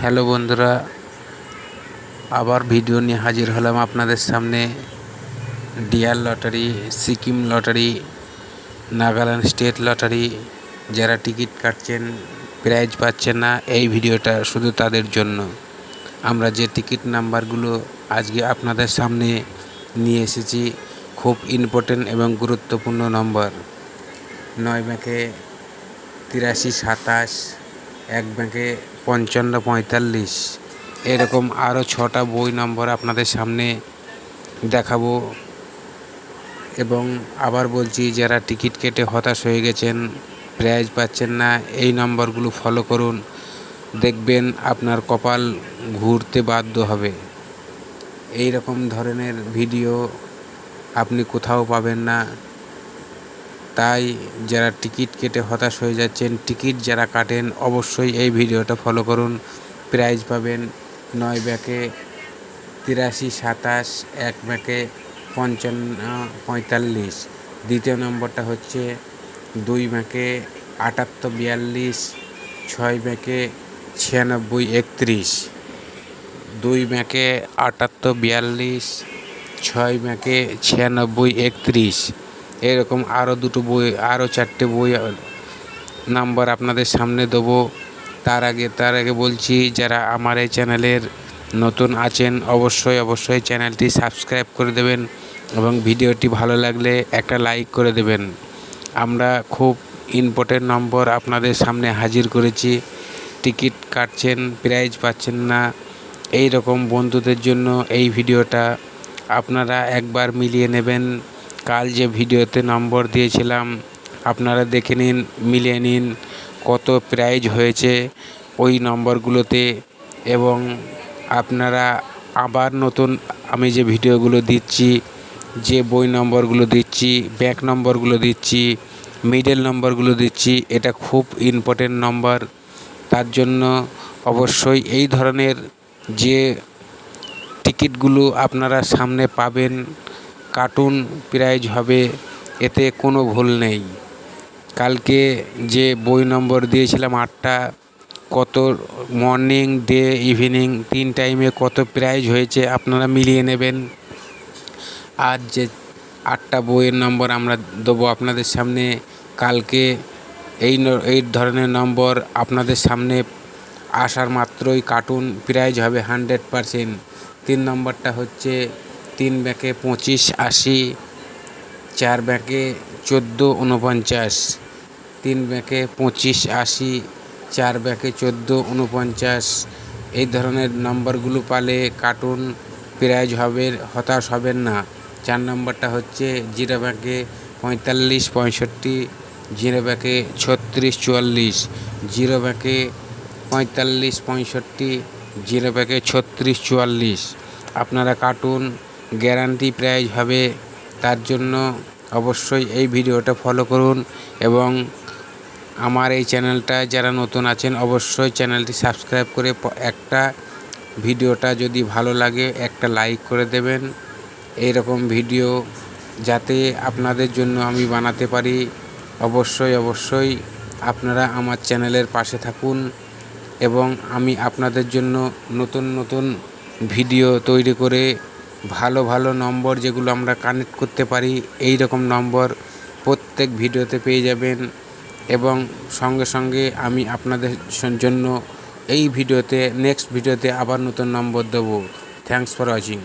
Hello বন্ধুরা, আবার video নিয়ে হাজির হলাম আপনাদের সামনে। Dear lottery, Sikkim lottery, Nagaland state lottery যারা টিকিট কাটছেন, প্রাইজ পাচ্ছেন না, এই ভিডিওটা শুধু তাদের জন্য। আমরা যে টিকিট নাম্বারগুলো আজকে আপনাদের সামনে নিয়ে এসেছি, খুব ইম্পর্টেন্ট এবং গুরুত্বপূর্ণ নম্বর। 9 ব্যাংকে 83 27, 1 ব্যাংকে 55 45, এরকম আরও 6টা বই নম্বর আপনাদের সামনে দেখাবো। এবং আবার বলছি, যারা টিকিট কেটে হতাশ হয়ে গেছেন, প্রাইজ পাচ্ছেন না, এই নম্বরগুলো ফলো করুন, দেখবেন আপনার কপাল ঘুরতে বাধ্য হবে। এই রকম ধরনের ভিডিও আপনি কোথাও পাবেন না। তাই যারা টিকিট কেটে হতাশ হয়ে যাচ্ছেন, টিকিট যারা কাটেন, অবশ্যই এই ভিডিওটা ফলো করুন, প্রাইজ পাবেন। 9 ব্যাংকে 83 27, 1 ব্যাংকে 55 45। দ্বিতীয় নম্বরটা হচ্ছে 2 ব্যাংকে 78 42, 6 ব্যাংকে 96 31। 2 ব্যাংকে 78 42, 6 ব্যাংকে 96 31। এরকম আরও 4টে বই নাম্বার আপনাদের সামনে দেবো। তার আগে বলছি, যারা আমার এই চ্যানেলের নতুন আছেন, অবশ্যই চ্যানেলটি সাবস্ক্রাইব করে দেবেন এবং ভিডিওটি ভালো লাগলে একটা লাইক করে দেবেন। আমরা খুব ইম্পর্টেন্ট নম্বর আপনাদের সামনে হাজির করেছি। টিকিট কাটছেন, প্রাইজ পাচ্ছেন না, এই রকম বন্ধুদের জন্য এই ভিডিওটা। আপনারা একবার মিলিয়ে নেবেন। কাল যে ভিডিওতে নম্বর দিয়েছিলাম, আপনারা দেখে নিন, মিলিয়ে নিন কত প্রাইজ হয়েছে ওই নম্বরগুলোতে। এবং আপনারা আবার নতুন আমি যে ভিডিওগুলো দিচ্ছি, যে বই নম্বরগুলো দিচ্ছি, ব্যাক নম্বরগুলো দিচ্ছি, মিডল নম্বরগুলো দিচ্ছি, এটা খুব ইম্পর্টেন্ট নম্বর। তার জন্য অবশ্যই এই ধরনের যে টিকিটগুলো আপনারা সামনে পাবেন, কার্টুন প্রাইজ হবে, এতে কোনো ভুল নেই। কালকে যে বই নম্বর দিয়েছিলাম 8টা, কত মর্নিং, ডে, ইভিনিং 3 টাইমে কত প্রাইজ হয়েছে আপনারা মিলিয়ে নেবেন। আর যে 8টা বইয়ের নম্বর আমরা দেবো আপনাদের সামনে কালকে, এই ধরনের নম্বর আপনাদের সামনে আসার মাত্রই কার্টুন প্রাইজ হবে 100%। 3 নম্বরটা হচ্ছে 3 ব্যাংকে 25 80, 4 ব্যাংকে 14 49। 3 ব্যাংকে 25 80, 4 ব্যাংকে 14 49। এই ধরনের নম্বরগুলো পালে কার্টুন প্রাইজ হবে, হতাশ হবেন না। 4 নম্বরটা হচ্ছে 0 ব্যাংকে 45 65, 0 ব্যাংকে 36 44, 0 ব্যাংকে 45 65, 0 ব্যাংকে 36 44। আপনারা কার্টুন গ্যারান্টি প্রাইজ হবে। তার জন্য অবশ্যই এই ভিডিওটা ফলো করুন এবং আমার এই চ্যানেলটা যারা নতুন আছেন, অবশ্যই চ্যানেলটি সাবস্ক্রাইব করে একটা ভিডিওটা যদি ভালো লাগে একটা লাইক করে দেবেন। এই রকম ভিডিও যাতে আপনাদের জন্য আমি বানাতে পারি, অবশ্যই আপনারা আমার চ্যানেলের পাশে থাকুন এবং আমি আপনাদের জন্য নতুন ভিডিও তৈরি করে ভালো নম্বর যেগুলো আমরা কানেক্ট করতে পারি, এই রকম নম্বর প্রত্যেক ভিডিওতে পেয়ে যাবেন। এবং সঙ্গে আমি আপনাদের জন্য এই ভিডিওতে, নেক্সট ভিডিওতে আবার নতুন নম্বর দেবো। Thanks for watching.